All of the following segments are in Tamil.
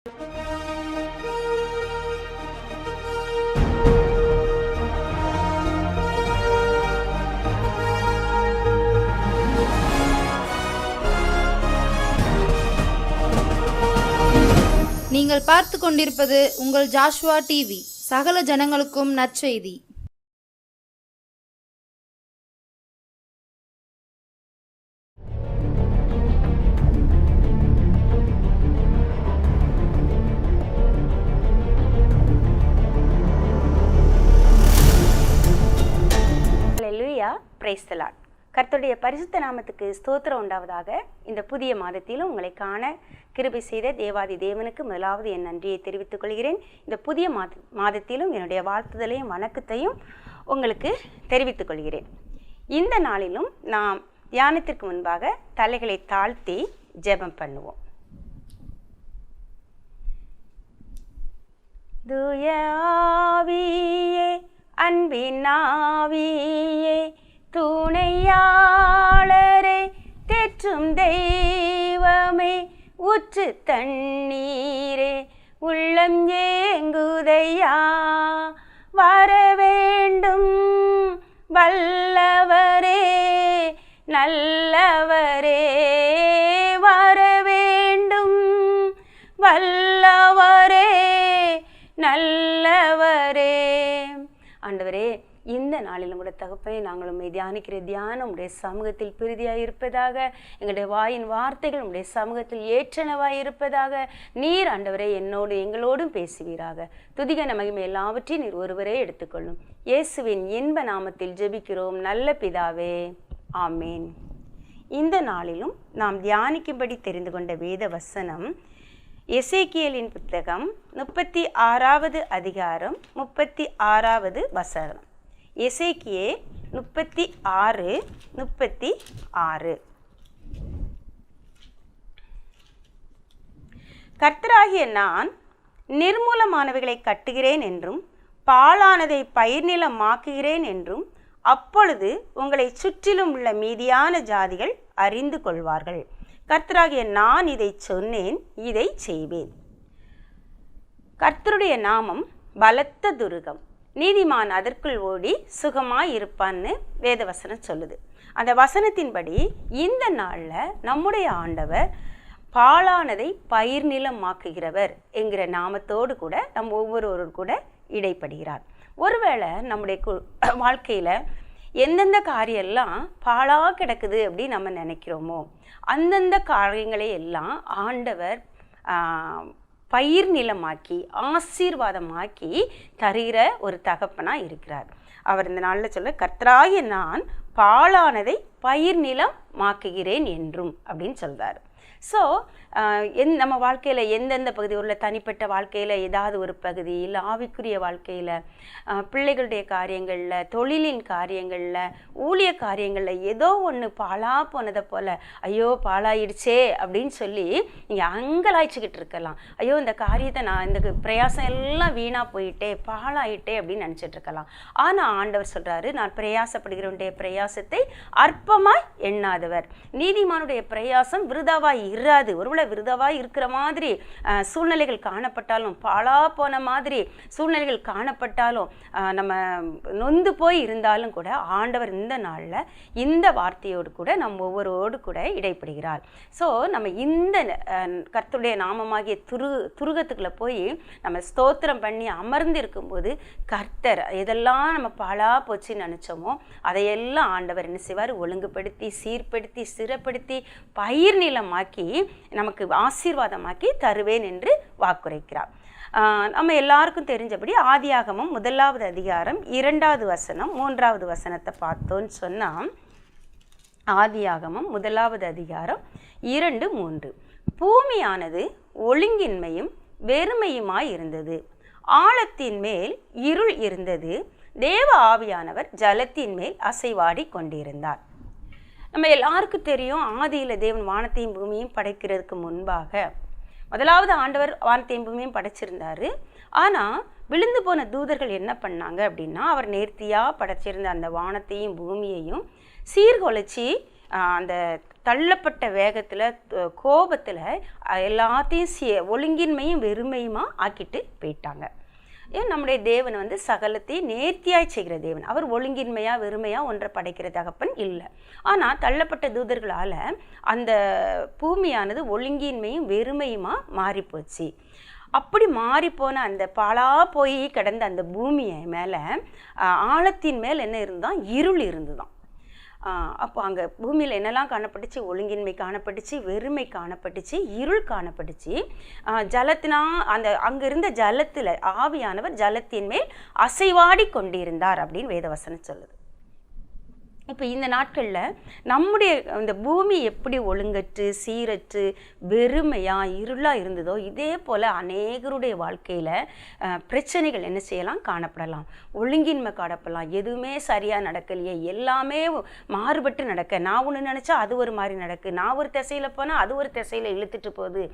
நீங்கள் பார்த்து கொண்டிருப்பது உங்கள் ஜாஷ்வா டிவி. சகல ஜனங்களுக்கும் நற்செய்தி. ஹல்லேலூயா, பிரைஸ் தி லார்ட். கர்த்தருடைய பரிசுத்த நாமத்துக்கு ஸ்தோத்திரம் உண்டாவதாக. இந்த புதிய மாதத்திலும் உங்களை காண கிருபை செய்த தேவாதி தேவனுக்கு முதலாவது என் நன்றியை தெரிவித்துக் கொள்கிறேன். இந்த புதிய மாதத்திலும் என்னுடைய வாழ்த்துதலையும் வணக்கத்தையும் உங்களுக்கு தெரிவித்துக் கொள்கிறேன். இந்த நாளிலும் நாம் தியானத்திற்கு முன்பாக தலைகளை தாழ்த்தி ஜெபம் பண்ணுவோம். தூய ஆவியே, அன்பின் ஆவியே, துணையாளரே, தேற்றும் தெய்வமே, ஊற்று தண்ணீரே, உள்ளம் ஏங்குதையா, வர வேண்டும் வல்லவரே, நல்லவரே, வர வேண்டும் வல்லவரே, நல்லவரே. ஆண்டவரே, இந்த நாளிலும் கூட தகப்பனே, நாங்கள் உம்மை தியானிக்கிற தியானம் உடைய சமூகத்தில் பிரீதியாய் இருப்பதாக. எங்களுடைய வாயின் வார்த்தைகள் உடைய சமூகத்தில் ஏற்றனவாய் இருப்பதாக. நீர் ஆண்டவரே என்னோடு எங்களோடும் பேசுவீராக. துதிகன மகிமை எல்லாவற்றையும் நீர் ஒருவரே எடுத்துக்கொள்ளும். இயேசுவின் இன்ப நாமத்தில் ஜெபிக்கிறோம் நல்ல பிதாவே, ஆமேன். இந்த நாளிலும் நாம் தியானிக்கும்படி தெரிந்து கொண்ட வேத வசனம் எசேக்கியேலின் புத்தகம் 36வது அதிகாரம் 36வது வசனம். எசேக்கியேல் 36:36. கர்த்தராகிய நான் நிர்மூலமானவைகளை கட்டுகிறேன் என்றும் பாழானதை பயிர்நிலமாக்குகிறேன் என்றும் அப்பொழுது உங்களை சுற்றிலும் உள்ள மீதியான ஜாதிகள் அறிந்து கொள்வார்கள். கர்த்தராகிய நான் இதை சொன்னேன், இதை செய்வேன். கர்த்தருடைய நாமம் பலத்த துருகம், நீதிமான் அதற்குள் ஓடி சுகமாய் இருப்பான்னு வேதவசனம் சொல்லுது. அந்த வசனத்தின்படி இந்த நாளில் நம்முடைய ஆண்டவர் பாழானதை பயிர் நிலமாக்குகிறவர் என்கிற நாமத்தோடு கூட நம் ஒவ்வொருவரும் கூட இடைப்படுகிறார். ஒருவேளை நம்முடைய வாழ்க்கையில் எந்தெந்த காரியெல்லாம் பாழாக கிடக்குது அப்படின்னு நம்ம நினைக்கிறோமோ அந்தந்த காரியங்களை எல்லாம் ஆண்டவர் பயிர் நிலமாக்கி ஆசீர்வாதமாக்கி தருகிற ஒரு தகப்பனாக இருக்கிறார். அவர் இந்த நாளில் சொல்ல, கர்த்தராகிய நான் பாழானதை பயிர் நிலமாக்குகிறேன் என்றும் அப்படின்னு சொல்கிறார். ஸோ நம்ம வாழ்க்கையில் எந்தெந்த பகுதி உள்ள தனிப்பட்ட வாழ்க்கையில் ஏதாவது ஒரு பகுதி, இல்லை ஆவிக்குரிய வாழ்க்கையில், பிள்ளைகளுடைய காரியங்களில், தொழிலின் காரியங்களில், ஊழிய காரியங்களில் ஏதோ ஒன்று பாழா போனதை போல் ஐயோ பாழாயிடுச்சே அப்படின்னு சொல்லி நீங்கள் அங்கலாய்ச்சிக்கிட்டு இருக்கலாம். ஐயோ இந்த காரியத்தை நான் இந்த பிரயாசம் எல்லாம் வீணாக போயிட்டே பாழாயிட்டே அப்படின்னு நினச்சிட்ருக்கலாம். ஆனால் ஆண்டவர் சொல்கிறாரு, நான் பிரயாசப்படுகிறவனுடைய பிரயாசத்தை அற்பமாய் எண்ணாதவர். நீதிமானுடைய பிரயாசம் விருதாவாய் இராது. ஒருவேளை விருதாவாய் இருக்கிற மாதிரி சூழ்நிலைகள் காணப்பட்டாலும், பாழா போன மாதிரி சூழ்நிலைகள் காணப்பட்டாலும், நம்ம நொந்து போய் இருந்தாலும் கூட ஆண்டவர் இந்த நாளில் இந்த வார்த்தையோடு கூட நம்ம ஒவ்வொருவோடு கூட இடைப்படுகிறார். ஸோ நம்ம இந்த கர்த்தருடைய நாமமாகிய துருகத்துக்குள்ளே போய் நம்ம ஸ்தோத்திரம் பண்ணி அமர்ந்து இருக்கும்போது கர்த்தர் எதெல்லாம் நம்ம பாழா போச்சுன்னு நினச்சோமோ அதையெல்லாம் ஆண்டவர் என்ன செய்வார், ஒழுங்குபடுத்தி சீர்படுத்தி சிறப்படுத்தி பயிர் நிலமாக்கி நமக்கு ஆசீர்வாதமாக்கி தருவேன் என்று வாக்குரைக்கிறார். நம்ம எல்லாருக்கும் தெரிஞ்சபடி ஆதியாகமம் 1வது அதிகாரம் 2வது வசனம் 3வது வசனத்தை பார்த்தோன்னு சொன்னால், ஆதியாகமம் 1வது அதிகாரம் 2-3. பூமியானது ஒழுங்கின்மையும் வெறுமையுமாய் இருந்தது, ஆழத்தின் மேல் இருள் இருந்தது, தேவ ஆவியானவர் ஜலத்தின் மேல் அசைவாடி கொண்டிருந்தார். நம்ம எல்லாருக்கும் தெரியும், ஆதியில் தேவன் வானத்தையும் பூமியையும் படைக்கிறதுக்கு முன்பாக முதலாவது ஆண்டவர் வானத்தையும் பூமியையும் படைச்சிருந்தாரு. ஆனால் விழுந்து போன தூதர்கள் என்ன பண்ணாங்க அப்படின்னா, அவர் நேர்த்தியாக படைச்சிருந்த அந்த வானத்தையும் பூமியையும் சீர்குலைச்சி அந்த தள்ளப்பட்ட வேகத்தில் கோபத்தில் எல்லாத்தையும் ஒழுங்கின்மையும் வெறுமையுமா ஆக்கிட்டு போயிட்டாங்க. ஏன் நம்முடைய தேவன் வந்து சகலத்தையும் நேர்த்தியாய் செய்கிற தேவன். அவர் ஒழுங்கின்மையா வெறுமையா ஒன்றை படைக்கிற தகப்பன் இல்லை. ஆனால் தள்ளப்பட்ட தூதர்களால் அந்த பூமியானது ஒழுங்கின்மையும் வெறுமையுமா மாறிப்போச்சு. அப்படி மாறிப்போன அந்த பாழா போய் கிடந்த அந்த பூமியை மேலே ஆழத்தின் மேல் என்ன இருந்தால் இருள் இருந்துதான். அப்போ அங்கே பூமியில் என்னெல்லாம் காணப்பட்டுச்சு? ஒழுங்கின்மை காணப்பட்டுச்சு, வெறுமை காணப்பட்டுச்சு, இருள் காணப்பட்டுச்சு. ஜலத்தினா அந்த அங்கே இருந்த ஜலத்தில் ஆவியானவர் ஜலத்தின் மேல் அசைவாடி கொண்டிருந்தார் அப்படின்னு வேதவசனம் சொல்லுது. இப்போ இந்த நாட்களில் நம்முடைய இந்த பூமி எப்படி ஒழுங்கற்று சீரற்று வெறுமையாக இருளாக இருந்ததோ இதே போல் அநேகருடைய வாழ்க்கையில் பிரச்சனைகள் என்ன செய்யலாம்? காணப்படலாம். ஒழுங்கின்மை காணப்படலாம். எதுவுமே சரியாக நடக்கலையே, எல்லாமே மாறுபட்டு நடக்க, நான் ஒன்று நினச்சா அது ஒரு மாதிரி நடக்கு, நான் ஒரு திசையில் போனால் அது ஒரு திசையில் இழுத்துட்டு போகுது.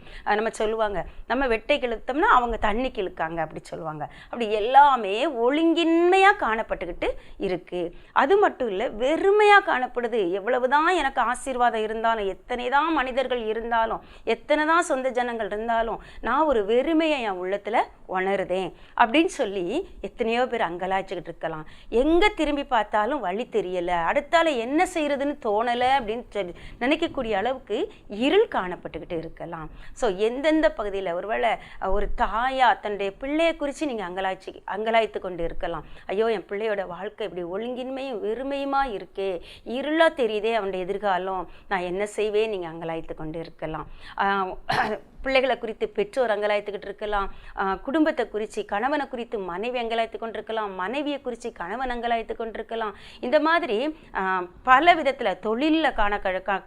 நம்ம சொல்லுவாங்க, நம்ம வெட்டை கிழத்தோம்னா அவங்க தண்ணிக்கு இழுக்காங்க அப்படி சொல்லுவாங்க. அப்படி எல்லாமே ஒழுங்கின்மையாக காணப்பட்டுக்கிட்டு இருக்குது. அது மட்டும் இல்லை, வெறுமையாக காணப்படுது. எவ்வளவுதான் எனக்கு ஆசீர்வாதம் இருந்தாலும், எத்தனை தான் மனிதர்கள் இருந்தாலும், எத்தனை தான் சொந்த ஜனங்கள் இருந்தாலும், நான் ஒரு வெறுமையை என் உள்ளத்தில் உணருதேன் அப்படின்னு சொல்லி எத்தனையோ பேர் அங்கலாய்ச்சிக்கிட்டு இருக்கலாம். எங்கே திரும்பி பார்த்தாலும் வழி தெரியலை, அடுத்தால என்ன செய்யறதுன்னு தோணலை அப்படின்னு சொல்லி நினைக்கக்கூடிய அளவுக்கு இருள் காணப்பட்டுக்கிட்டு இருக்கலாம். ஸோ எந்தெந்த பகுதியில் ஒருவேளை ஒரு தாயா தன்னுடைய பிள்ளையை குறித்து நீங்கள் அங்கலாய்த்து கொண்டு இருக்கலாம். ஐயோ, என் பிள்ளையோட வாழ்க்கை இப்படி ஒழுங்கின்மையும் வெறுமையுமா இருக்கே, இருளாக தெரியுதே அவனுடைய எதிர்காலம், நான் என்ன செய்வேன் நீங்கள் அங்கலாய்த்து கொண்டு இருக்கலாம். பிள்ளைகளை குறித்து பெற்றோர் அங்கலாய்த்துக்கிட்டு இருக்கலாம். குடும்பத்தை குறித்து கணவனை குறித்து மனைவி அங்கலாய்த்து கொண்டிருக்கலாம். மனைவியை குறித்து கணவன் அங்கலாய்த்து கொண்டிருக்கலாம். இந்த மாதிரி பல விதத்தில் தொழிலில்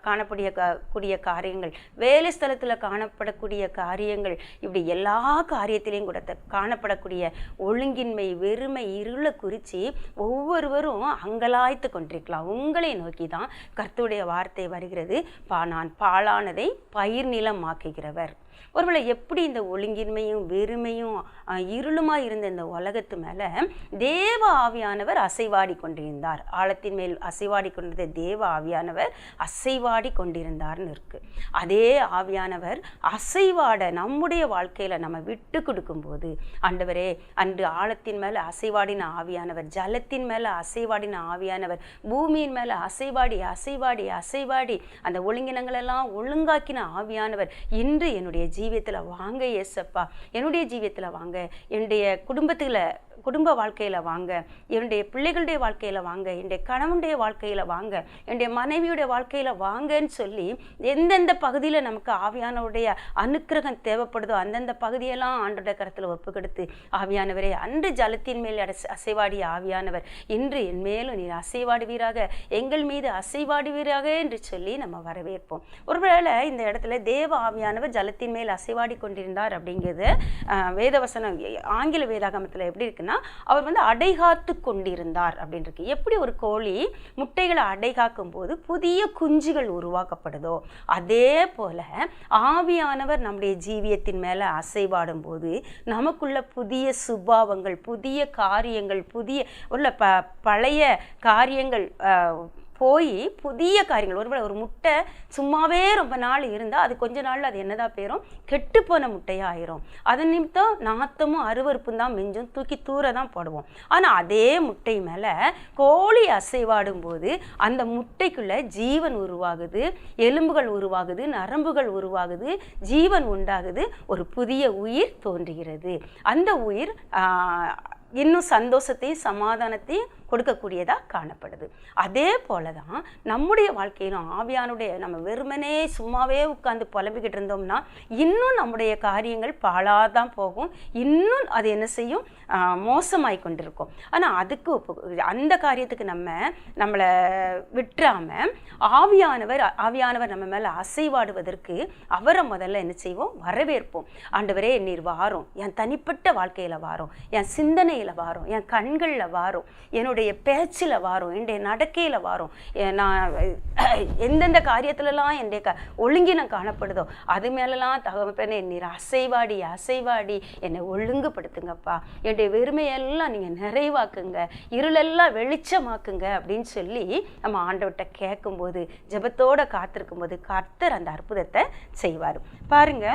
காணக்கூடிய காரியங்கள், வேலை ஸ்தலத்தில் காணப்படக்கூடிய காரியங்கள், இப்படி எல்லா காரியத்திலையும் கூட காணப்படக்கூடிய ஒழுங்கின்மை வெறுமை இருளை குறித்து ஒவ்வொருவரும் அங்கலாய்த்து கொண்டிருக்கலாம். உங்களை நோக்கி தான் கர்த்தருடைய வார்த்தை வருகிறது. நான் பாழானதை பயிர் நிலமாக்குகிறவர். ஒருவேளை எப்படி இந்த ஒழுங்கின்மையும் வெறுமையும் இருளுமாய் இருந்த இந்த உலகத்து மேலே தேவ ஆவியானவர் அசைவாடி கொண்டிருந்தார். ஆழத்தின் மேல் அசைவாடி கொண்டிருந்த தேவ ஆவியானவர் அசைவாடி கொண்டிருந்தார்னு இருக்கு. அதே ஆவியானவர் அசைவாட நம்முடைய வாழ்க்கையில் நம்ம விட்டு கொடுக்கும்போது, ஆண்டவரே, அன்று ஆழத்தின் மேலே அசைவாடின ஆவியானவர், ஜலத்தின் மேலே அசைவாடின ஆவியானவர், பூமியின் மேலே அசைவாடி அசைவாடி அசைவாடி அந்த ஒழுங்கினங்களெல்லாம் ஒழுங்காக்கின ஆவியானவர் இன்று என்னுடைய ஜீவியத்தில் வாங்க ஏசப்பா, என்னுடைய ஜீவியத்தில் வாங்க, என்னுடைய குடும்ப வாழ்க்கையில் வாங்க, என்னுடைய பிள்ளைகளுடைய வாழ்க்கையில் வாங்க, என்னுடைய கணவனுடைய வாழ்க்கையில் வாங்க, என்னுடைய மனைவியுடைய வாழ்க்கையில் வாங்கன்னு சொல்லி எந்தெந்த பகுதியில் நமக்கு ஆவியானவருடைய அனுக்கிரகம் தேவைப்படுதோ அந்தந்த பகுதியெல்லாம் ஆண்டோட கரத்தில் ஒப்பு கொடுத்து, ஆவியானவரே, அன்று ஜலத்தின் மேல் அசைவாடிய ஆவியானவர் இன்று என் மேலும் நீர் அசைவாடுவீராக, எங்கள் மீது அசைவாடுவீராக என்று சொல்லி நம்ம வரவேற்போம். ஒருவேளை இந்த இடத்துல தேவ ஆவியானவர் ஜலத்தின் மேல் அசைவாடி கொண்டிருந்தார் அப்படிங்கிறது வேதவசனம் ஆங்கில வேதாகமத்தில் எப்படி இருக்குன்னா, அவர் வந்து அடைகாத்து கொண்டிருந்தார் அப்படின்னு இருக்கு. எப்படி ஒரு கோழி முட்டைகளை அடைகாக்கும் போது புதிய குஞ்சுகள் உருவாக்கப்படுதோ அதே போல ஆவியானவர் நம்முடைய ஜீவியத்தின் மேல அசைவாடும் போது நமக்குள்ள புதிய சுபாவங்கள், புதிய காரியங்கள், புதிய உள்ள பழைய காரியங்கள் போய் புதிய காரியங்கள். ஒருவேளை ஒரு முட்டை சும்மாவே ரொம்ப நாள் இருந்தால் அது கொஞ்ச நாளில் அது என்னதான் போயிடும்? கெட்டுப்போன முட்டையாக ஆயிரும். அதன் நிமித்தம் நாத்தமும் அருவருப்பும் தான் மிஞ்சும், தூக்கி தூர தான் போடுவோம். ஆனால் அதே முட்டை மேலே கோழி அசைவாடும் போது அந்த முட்டைக்குள்ளே ஜீவன் உருவாகுது, எலும்புகள் உருவாகுது, நரம்புகள் உருவாகுது, ஜீவன் உண்டாகுது, ஒரு புதிய உயிர் தோன்றுகிறது. அந்த உயிர் இன்னும் சந்தோஷத்தையும் சமாதானத்தையும் கொடுக்கக்கூடியதாக காணப்படுது. அதே போல தான் நம்முடைய வாழ்க்கையிலும் ஆவியானுடைய நம்ம வெறுமனே சும்மாவே உட்காந்து புலம்பிக்கிட்டு இருந்தோம்னா இன்னும் நம்முடைய காரியங்கள் பாழாதான் போகும், இன்னும் அது என்ன செய்யும்? மோசமாய் கொண்டிருக்கும். ஆனால் அதுக்கு அந்த காரியத்துக்கு நம்மளை விட்டுறாமல் ஆவியானவர் நம்ம மேலே அசைவாடுவதற்கு அவரை முதல்ல என்ன செய்வோம்? வரவேற்போம். ஆண்டவரே, நீர் வாரும், என் தனிப்பட்ட வாழ்க்கையில் வாரும், என் சிந்தனையில் வாரும், என் கண்களில் வாரும், என்னுடைய என்னுடைய பேச்சில் வாரும், என்னுடைய நடக்கையில் வாரும். நான் எந்தெந்த காரியத்துலலாம் என்னுடைய ஒழுங்கினம் காணப்படுதோ அது மேலெல்லாம் தகப்பனே நீர் அசைவாடி என்னை ஒழுங்குபடுத்துங்கப்பா. என்னுடைய வெறுமையெல்லாம் நீங்கள் நிறைவாக்குங்க, இருளெல்லாம் வெளிச்சமாக்குங்க அப்படின்னு சொல்லி நம்ம ஆண்டவர்கிட்ட கேட்கும்போது, ஜெபத்தோடு காத்திருக்கும் போது கர்த்தர் அந்த அற்புதத்தை செய்வார். பாருங்க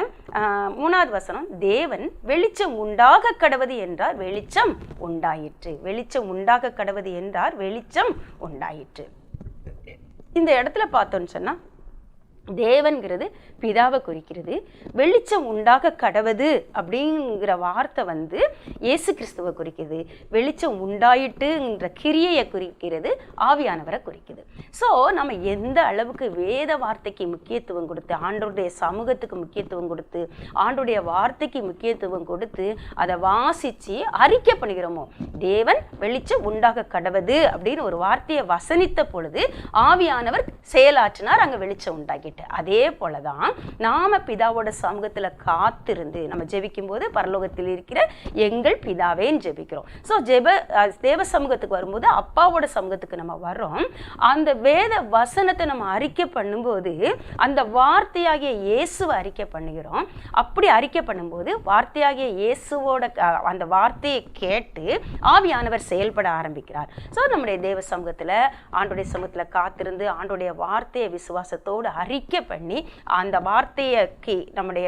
3வது வசனம், தேவன் வெளிச்சம் உண்டாக கடவது என்றார், வெளிச்சம் உண்டாயிற்று. வெளிச்சம் உண்டாக கடவது என்றார், வெளிச்சம் உண்டாயிற்று. இந்த இடத்துல பார்த்தோன்னு சொன்னா தேவன்கிறது பிதாவை குறிக்கிறது. வெளிச்சம் உண்டாக கடவது அப்படிங்கிற வார்த்தை இயேசு கிறிஸ்துவை குறிக்கிறது. வெளிச்சம் உண்டாயிட்டுங்கிற கிரியையை குறிக்கிறது, ஆவியானவரை குறிக்குது. ஸோ நம்ம எந்த அளவுக்கு வேத வார்த்தைக்கு முக்கியத்துவம் கொடுத்து, ஆண்டோடைய சமூகத்துக்கு முக்கியத்துவம் கொடுத்து, ஆண்டோடைய வார்த்தைக்கு முக்கியத்துவம் கொடுத்து அதை வாசித்து அறிக்கை பண்ணுகிறோமோ, தேவன் வெளிச்சம் உண்டாக கடவது அப்படின்னு ஒரு வார்த்தையை வசனித்த பொழுது ஆவியானவர் செயலாற்றினார், அங்கே வெளிச்சம் உண்டாகி. அதே போலதான் நாம பிதாவோட சமூகத்துல காத்திருந்து நம்ம ஜெபிக்கும் போது பரலோகத்தில் இருக்கிற எங்கள் பிதாவேன்னு ஜெபிக்கிறோம். ஸோ தேவ சமூகத்துக்கு வரும்போது அப்பாவோட சமூகத்துக்கு நம்ம வர்றோம். அந்த வேத வசனத்தை நம்ம அறிக்கை பண்ணும்போது அந்த வார்த்தையாகிய இயேசுவை அறிக்கை பண்ணுகிறோம். அப்படி அறிக்கை பண்ணும்போது வார்த்தையாகிய இயேசுவோட அந்த வார்த்தையை கேட்டு ஆவியானவர் செயல்பட ஆரம்பிக்கிறார். ஸோ நம்முடைய தேவ சமூகத்துல ஆண்டோடைய சமூகத்துல காத்திருந்து ஆண்டோடைய வார்த்தையை விசுவாசத்தோடு அறிக்கை பண்ணி அந்த வார்த்தைக்கு நம்முடைய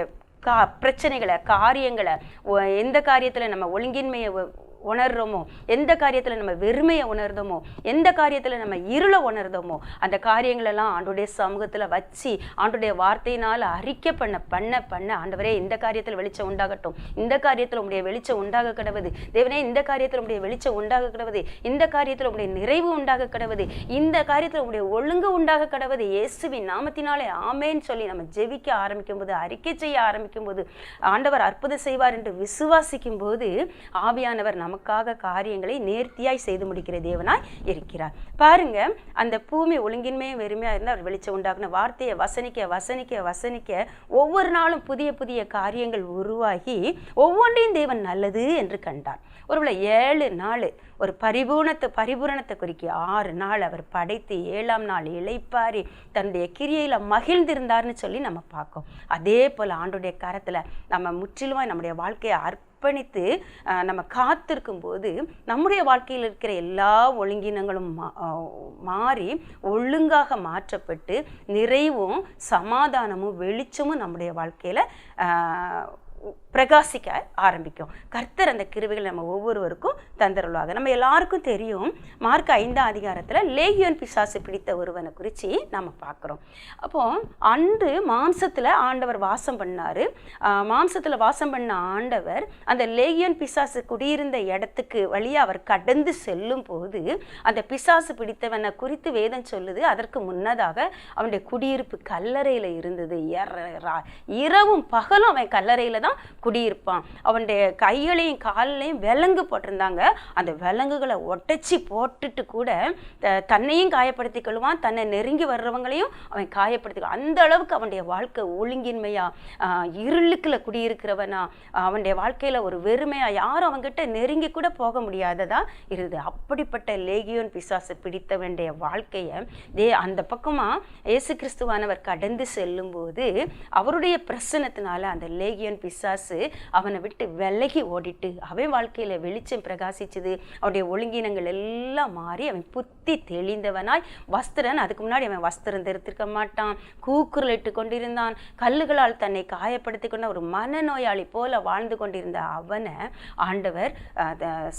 பிரச்சனைகளை, காரியங்களை, எந்த காரியத்தில் நம்ம ஒழுங்கின்மையை உணர்றோமோ, எந்த காரியத்தில் நம்ம வெறுமையை உணர்ந்தோமோ, எந்த காரியத்தில் நம்ம இருளை உணர்ந்தோமோ, அந்த காரியங்களெல்லாம் ஆண்டுடைய சமூகத்தில் வச்சு ஆண்டுடைய வார்த்தையினால் அறிக்கை பண்ண ஆண்டவரே இந்த காரியத்தில் வெளிச்சம் உண்டாகட்டும், இந்த காரியத்தில் உடைய வெளிச்சம் உண்டாக கிடவது, தேவனே இந்த காரியத்தில் உடைய வெளிச்சம் உண்டாக கிடவது, இந்த காரியத்தில் உடைய நிறைவு உண்டாக கிடவது, இந்த காரியத்தில் உடைய ஒழுங்கு உண்டாக கிடவது, இயேசுவின் நாமத்தினாலே ஆமேன்னு சொல்லி நம்ம ஜெபிக்க ஆரம்பிக்கும் போது, அறிக்கை செய்ய ஆரம்பிக்கும் போது, ஆண்டவர் அற்புதம் செய்வார் என்று விசுவாசிக்கும் போது ஆவியானவர் நமக்காக காரியங்களை நேர்த்தியாய் செய்து முடிக்கிற தேவனாய் இருக்கிறார். பாருங்க, அந்த பூமி ஒழுங்கின்மையும் வெறுமையா இருந்தால் அவர் வெளிச்சம் உண்டாக்குன வார்த்தையை வசனிக்க ஒவ்வொரு நாளும் புதிய புதிய காரியங்கள் உருவாகி ஒவ்வொன்றையும் தேவன் நல்லது என்று கண்டார். ஒருவேளை 7 நாள் ஒரு பரிபூரணத்தை குறிக்க 6 நாள் அவர் படைத்து 7ஆம் நாள் இளைப்பாரி தன்னுடைய கிரியையில மகிழ்ந்திருந்தார்னு சொல்லி நம்ம பார்க்கோம். அதே போல ஆண்டுடைய கரத்துல நம்ம முற்றிலுமாய் நம்முடைய வாழ்க்கையை அர்ப்பணித்து நம்ம காத்திருக்கும் போது நம்முடைய வாழ்க்கையில் இருக்கிற எல்லா ஒழுங்கினங்களும் மாறி ஒழுங்காக மாற்றப்பட்டு நிறைவும் சமாதானமும் வெளிச்சமும் நம்முடைய வாழ்க்கையில பிரகாசிக்க ஆரம்பிக்கும். கர்த்தர் அந்த கிருபைகளை நம்ம ஒவ்வொருவருக்கும் தந்தருள்வாங்க. நம்ம எல்லாருக்கும் தெரியும், மார்க் 5ஆம் அதிகாரத்தில் லேகியோன் பிசாசு பிடித்த ஒருவனை குறித்து நம்ம பார்க்குறோம். அப்போ அன்று மாம்சத்தில் ஆண்டவர் வாசம் பண்ணார். மாம்சத்தில் வாசம் பண்ண ஆண்டவர் அந்த லேகியோன் பிசாசு குடியிருந்த இடத்துக்கு வழியாக அவர் கடந்து செல்லும் போது அந்த பிசாசு பிடித்தவனை குறித்து வேதம் சொல்லுது, அதற்கு முன்னதாக அவனுடைய குடியிருப்பு கல்லறையில் இருந்தது. இரவும் பகலும் அவன் கல்லறையில் தான் குடியிருப்பான். அவனுடைய கைகளையும் காலையும் விலங்கு போட்டிருந்தாங்க. அந்த விலங்குகளை ஒட்டச்சி போட்டுட்டு கூட தன்னையும் காயப்படுத்தி கொள்வான், தன்னை நெருங்கி வர்றவங்களையும் அவன் காயப்படுத்திக்க. அந்த அளவுக்கு அவனுடைய வாழ்க்கை ஒழுங்கின்மையா, இருளுக்குள்ள குடியிருக்கிறவனா, அவனுடைய வாழ்க்கையில ஒரு வெறுமையா, யாரும் அவன்கிட்ட நெருங்கி கூட போக முடியாததா இருந்தது. அப்படிப்பட்ட லேகியோன் பிசாசு பிடித்தவனுடைய வாழ்க்கையை அந்த பக்கமா இயேசு கிறிஸ்துவானவர் கடந்து செல்லும் போது அவருடைய பிரசன்னத்தினால அந்த லேகியோன் பிசாசு அவனை விட்டு விலகி ஓடிட்டு அவன் வாழ்க்கையில வெளிச்சம் பிரகாசிச்சது. அவனுடைய ஒழுங்கினங்கள் எல்லாம் மாறி அவன் புத்தி தெளிந்தவனாய், வஸ்திரன் அதுக்கு முன்னாடி அவன் வஸ்திரம் தெரித்திருக்க மாட்டான், கூக்குரல் இட்டு கொண்டிருந்தான், கல்லுகளால் தன்னை காயப்படுத்தி கொண்ட ஒரு மனநோயாளி போல வாழ்ந்து கொண்டிருந்த அவனை ஆண்டவர்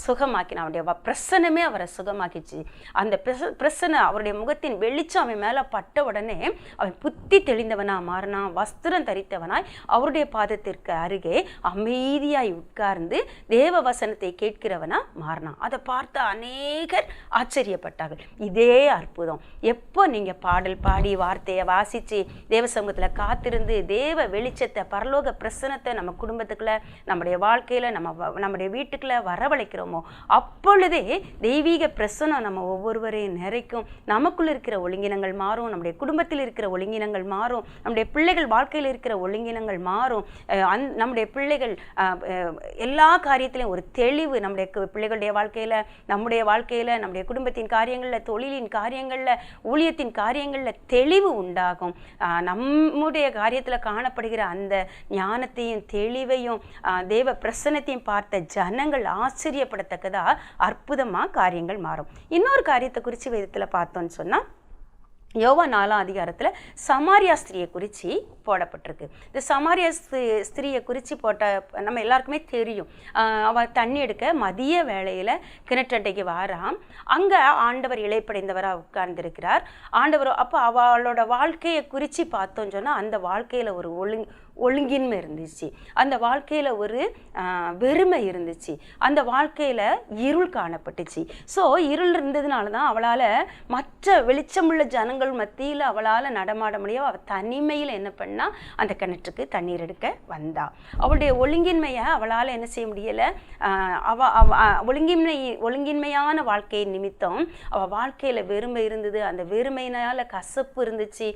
சுகமாக்கினான். அவனுடைய பிரசனமே அவரை சுகமாக்கிச்சு. அந்த பிரசனை அவருடைய முகத்தின் வெளிச்சம் அவன் மேல பட்ட உடனே அவன் புத்தி தெளிந்தவனா மாறினான், வஸ்திரம் தரித்தவனாய் அவருடைய பாதத்திற்கு அருகே அமைதியாய் உட்கார்ந்து தேவ வசனத்தை கேட்கிறவனா மாறினான். அதை பார்த்து அநேகர் ஆச்சரியப்பட்டார்கள். இதே அற்புதம் எப்போ நீங்க பாடல் பாடி வார்த்தையை வாசிச்சு தேவ சமூகத்துல காத்திருந்து தேவ வெளிச்சத்தை, பரலோக பிரசனத்தை நம்ம குடும்பத்துக்குள்ள, நம்முடைய வாழ்க்கையில, நம்முடைய வீட்டுக்குள்ள வரவழைக்கிறோமோ அப்பொழுதே தெய்வீக பிரசனம் நம்ம ஒவ்வொருவரையும் நிறைக்கும். நமக்குள்ள இருக்கிற ஒழுங்கினங்கள் மாறும், நம்முடைய குடும்பத்தில் இருக்கிற ஒழுங்கினங்கள் மாறும், நம்முடைய பிள்ளைகள் வாழ்க்கையில் இருக்கிற ஒழுங்கினங்கள் மாறும். நம்முடைய பிள்ளைகள் எல்லா காரியத்திலையும் ஒரு தெளிவு நம்முடைய பிள்ளைகளுடைய வாழ்க்கையில், நம்முடைய வாழ்க்கையில், நம்முடைய குடும்பத்தின் காரியங்களில், தொழிலின் காரியங்களில், ஊழியத்தின் காரியங்களில் தெளிவு உண்டாகும். நம்முடைய காரியத்தில் காணப்படுகிற அந்த ஞானத்தையும் தெளிவையும் தேவ பிரசன்னத்தையும் பார்த்த ஜனங்கள் ஆச்சரியப்படத்தக்கதா அற்புதமாக காரியங்கள் மாறும். இன்னொரு காரியத்தை குறித்து வேதத்தில் பார்த்தோன்னு சொன்னால், யோவான் 4ஆம் அதிகாரத்தில் சமாரியா ஸ்திரியை குறித்து போடப்பட்டிருக்கு. இந்த சமாரியா ஸ்திரியை குறித்து போட்ட நம்ம எல்லாருக்குமே தெரியும். அவள் தண்ணி எடுக்க மதிய வேளையில் கிணற்றண்டைக்கு வாராம். அங்கே ஆண்டவர் இளைப்படைந்தவராக உட்கார்ந்திருக்கிறார். ஆண்டவர் அப்போ அவளோட வாழ்க்கையை குறித்து பார்த்தோன்னு சொன்னால், அந்த வாழ்க்கையில் ஒரு ஒழுங்கின்மை இருந்துச்சு, அந்த வாழ்க்கையில் ஒரு வெறுமை இருந்துச்சு, அந்த வாழ்க்கையில் இருள் காணப்பட்டுச்சு. ஸோ இருள் இருந்ததுனால தான் அவளால் மற்ற வெளிச்சமுள்ள ஜனங்கள் மத்தியில் அவளால் நடமாட முடியும். அவள் தனிமையில் என்ன பண்ணால் அந்த கிணற்றுக்கு தண்ணீர் எடுக்க வந்தா. அவளுடைய ஒழுங்கின்மையை அவளால் என்ன செய்ய முடியலை. ஒழுங்கின்மையான வாழ்க்கையின் நிமித்தம் அவள் வாழ்க்கையில் வெறுமை இருந்தது. அந்த வெறுமையினால் கசப்பு இருந்துச்சு.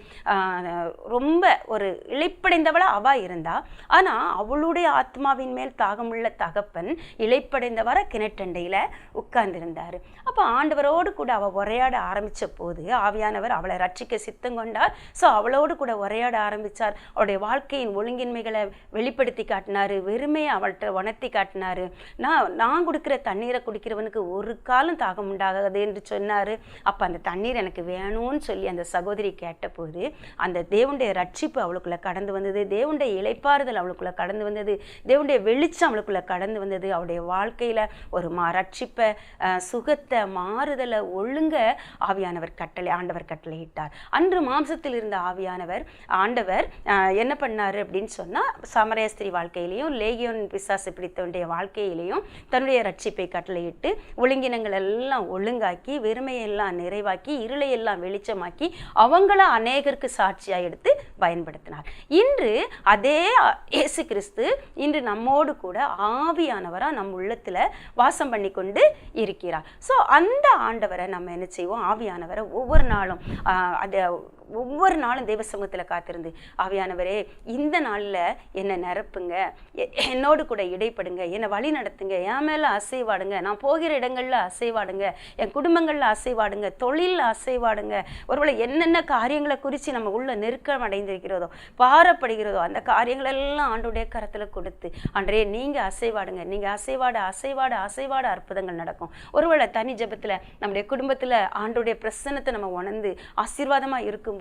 ரொம்ப ஒரு இளைப்படைந்தவளாக அவள் இருந்தா. ஆனா அவளுடைய ஆத்மாவின் மேல் தாகமுள்ள தகப்பன் இளைப்படைந்தவர கிணற்றண்டையில உட்கார்ந்திருந்தாரு. அப்ப ஆண்டவரோடு கூட அவ உரையாட ஆரம்பிச்ச போது ஆவியானவர் அவளை ரட்சிக்க சித்தம் கொண்டார். ஸோ அவளோடு கூட உரையாட ஆரம்பிச்சார். அவளுடைய வாழ்க்கையின் ஒழுங்கின்மைகளை வெளிப்படுத்தி காட்டினாரு. வெறுமையை அவள்கிட்ட உணர்த்தி காட்டினாரு. நான் கொடுக்குற தண்ணீரை குடிக்கிறவனுக்கு ஒரு காலம் தாகம் உண்டாகாது என்று சொன்னாரு. அப்ப அந்த தண்ணீர் எனக்கு வேணும்னு சொல்லி அந்த சகோதரி கேட்ட போது அந்த தேவனுடைய ரட்சிப்பு அவளுக்குள்ள கடந்து வந்தது. தேவனுடைய இளைப்பாறுதல் அவளுக்குள்ள கடந்து வந்தது. தேவனுடைய வெளிச்சம் அவளுக்குள்ள கடந்து வந்தது. அவளுடைய வாழ்க்கையில ஒரு ரட்சிப்பை, சுகத்தை, மாறுதலை, ஒழுங்க ஆவியானவர் ஆண்டவர் கட்டளையிட்டார். அன்று மாம்சத்தில் இருந்த ஆவியானவர் ஆண்டவர் என்ன பண்ணாரு அப்படின்னு சொன்னா, சமாரியா ஸ்திரீ வாழ்க்கையிலையும் லேகியோன் பிசாசு பிடித்தவனுடைய வாழ்க்கையிலையும் தன்னுடைய ரட்சிப்பை கட்டளையிட்டு ஒழுங்கினங்கள் எல்லாம் ஒழுங்காக்கி, வெறுமையெல்லாம் நிறைவாக்கி, இருளையெல்லாம் வெளிச்சமாக்கி அவங்கள அநேகருக்கு சாட்சியா எடுத்து பயன்படுத்தினார். இன்று அதே இயேசு கிறிஸ்து இன்று நம்மோடு கூட ஆவியானவரா நம் உள்ளத்துல வாசம் பண்ணி கொண்டு இருக்கிறார். ஸோ அந்த ஆண்டவரை நம்ம என்ன செய்வோம், ஆவியானவரை ஒவ்வொரு நாளும் தெய்வ சமூகத்தில் காத்திருந்து, ஆவியானவரே இந்த நாளில் என்னை நிரப்புங்க, என்னோடு கூட இடைப்படுங்க, என்னை வழி நடத்துங்க, என் மேலே அசைவாடுங்க, நான் போகிற இடங்களில் அசைவாடுங்க, என் குடும்பங்களில் அசைவாடுங்க, தொழிலில் அசைவாடுங்க. ஒருவேளை என்னென்ன காரியங்களை குறித்து நம்ம உள்ள நெருக்கம் அடைந்திருக்கிறதோ, பாரப்படுகிறதோ, அந்த காரியங்களெல்லாம் ஆண்டுடைய கரத்தில் கொடுத்து, ஆண்டரே நீங்கள் அசைவாடுங்க, நீங்கள் அசைவாட அசைவாட அசைவாட அற்புதங்கள் நடக்கும். ஒருவேளை தனி ஜெபத்தில் நம்முடைய குடும்பத்தில் ஆண்டுடைய பிரசன்னத்தை நம்ம உணர்ந்து ஆசீர்வாதமாக இருக்கும்போது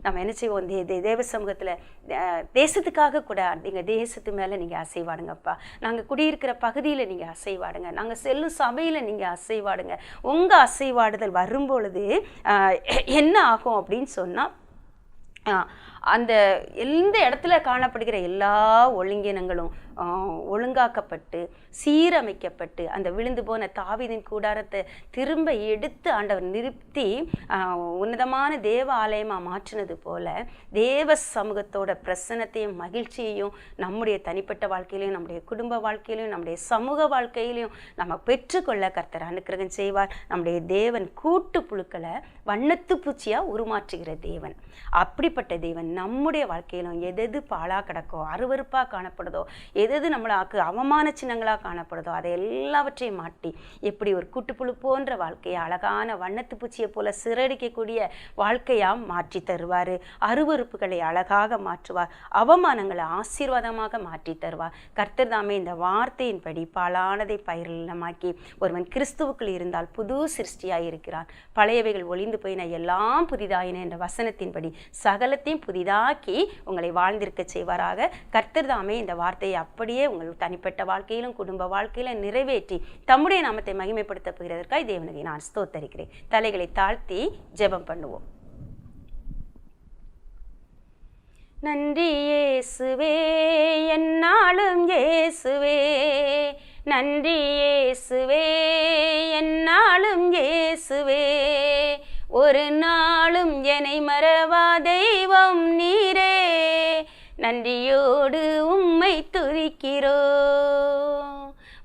நம்ம என்ன செய்வோம், தேவ சமூகத்தில் தேசத்துக்காக கூட நீங்கள் தேசத்து மேலே நீங்கள் அசைவாடுங்கப்பா, நாங்கள் குடியிருக்கிற பகுதியில் நீங்கள் அசைவாடுங்க, நாங்கள் செல்லும் சபையில் நீங்கள் அசைவாடுங்க. உங்கள் அசைவாடுதல் வரும்பொழுது என்ன ஆகும் அப்படின்னு சொன்னால், அந்த எந்த இடத்துல காணப்படுகிற எல்லா ஒழுங்கினங்களும் ஒழுங்காக்கப்பட்டு சீரமைக்கப்பட்டு அந்த விழுந்து போன தாவீதின் கூடாரத்தை திரும்ப எடுத்து ஆண்டவர் நிறுத்தி உன்னதமான தேவ ஆலயமாக மாற்றினது போல தேவ சமூகத்தோட பிரசன்னத்தையும் மகிழ்ச்சியையும் நம்முடைய தனிப்பட்ட வாழ்க்கையிலையும், நம்முடைய குடும்ப வாழ்க்கையிலையும், நம்முடைய சமூக வாழ்க்கையிலையும் நம்ம பெற்றுக்கொள்ள கர்த்தர் அனுக்கிரகம் செய்வார். நம்முடைய தேவன் கூட்டு புழுக்களை வண்ணத்து பூச்சியாக உருமாற்றுகிற தேவன். அப்படிப்பட்ட தேவன் நம்முடைய வாழ்க்கையிலும் எது பாழா கிடக்கோ, அருவருப்பாக காணப்படுதோ, எது நம்மளுக்கு அவமான சின்னங்களாக காணப்படுதோ, அதை எல்லாவற்றையும் மாட்டி எப்படி ஒரு கூட்டுப்புழு போன்ற வாழ்க்கையை அழகான வண்ணத்து பூச்சியை போல சிறடிக்கக்கூடிய வாழ்க்கையாக மாற்றி தருவார். அருவருப்புகளை அழகாக மாற்றுவார். அவமானங்களை ஆசீர்வாதமாக மாற்றி தருவார். கர்த்தர் தாமே இந்த வார்த்தையின்படி பாழானதை பயிரில்லமாக்கி ஒருவன் கிறிஸ்துவுக்குள் இருந்தால் புது சிருஷ்டியாக இருக்கிறான், பழையவைகள் ஒளிந்து போயின, எல்லாம் புதிதாயின என்ற வசனத்தின்படி சகலத்தையும் புதிதாக்கி உங்களை வாழ்ந்திருக்க செய்வாராக. கர்த்தர் தாமே இந்த வார்த்தையை அப்படியே உங்கள் தனிப்பட்ட வாழ்க்கையிலும் குடும்ப வாழ்க்கையிலும் நிறைவேற்றி தம்முடைய நாமத்தை மகிமைப்படுத்த போகிறதற்காக தேவனுக்கு நான் ஸ்தோத்தரிக்கிறேன். தலைகளை தாழ்த்தி ஜெபம் பண்ணுவோம். நன்றி இயேசுவே, என்னாலும் இயேசுவே, நன்றி இயேசுவே, என்னாலும் இயேசுவே, ஒரு நாளும் என்னை மறவா தெய்வம் நீரே, நன்றியோடு உம்மை துதிக்கிறோம்.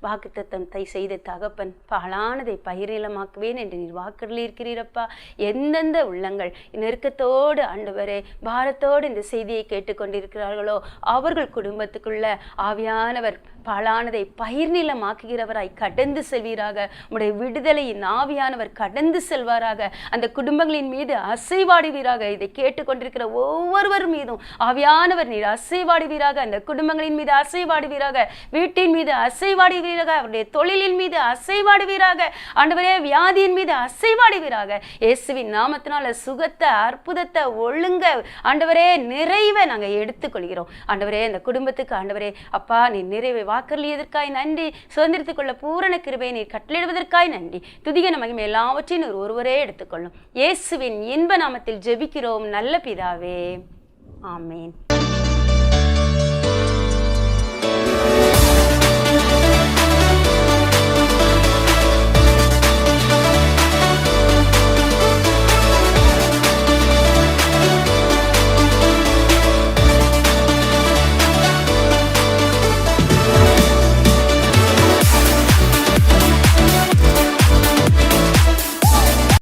வாக்குத்தத்தம் செய்த தகப்பன் பாழானதை பயிரிலமாக்குவேன் என்று நீர் வாக்குறுதி இருக்கிறீரப்பா. எந்தெந்த உள்ளங்கள் நெருக்கத்தோடு ஆண்டவரே பாரத்தோடு இந்த செய்தியை கேட்டுக்கொண்டிருக்கிறார்களோ அவர்கள் குடும்பத்துக்குள்ள ஆவியானவர் பாழானதை பயிர் நிலமாக்குகிறவராய் கடந்து செல்வீராக. உடைய விடுதலையின் ஆவியானவர் கடந்து செல்வாராக. அந்த குடும்பங்களின் மீது அசைவாடுவீராக. இதை கேட்டுக்கொண்டிருக்கிற ஒவ்வொருவர் மீதும் ஆவியானவர் நீர் அசைவாடுவீராக. அந்த குடும்பங்களின் மீது அசைவாடுவீராக, வீட்டின் மீது அசைவாடுவீராக, அவருடைய தொழிலின் மீது அசைவாடுவீராக, ஆண்டவரே வியாதியின் மீது அசைவாடுவீராக. இயேசுவின் நாமத்தினால சுகத்தை, அற்புதத்தை, ஒழுங்க ஆண்டவரே நிறைவை நாங்கள் எடுத்துக்கொள்கிறோம். ஆண்டவரே இந்த குடும்பத்துக்கு ஆண்டவரே அப்பா நீ நிறைவை வாக்களியதற்காய் நன்றி. சுதந்திரத்துக் கொள்ள பூரண கிருபையை நீர் கட்டளையிடுவதற்காய் நன்றி. துதிகன மகிமை எல்லாவற்றையும் ஒருவரே எடுத்துக்கொள்ளும். இயேசுவின் இன்ப நாமத்தில் ஜெபிக்கிறோம் நல்ல பிதாவே, ஆமேன்.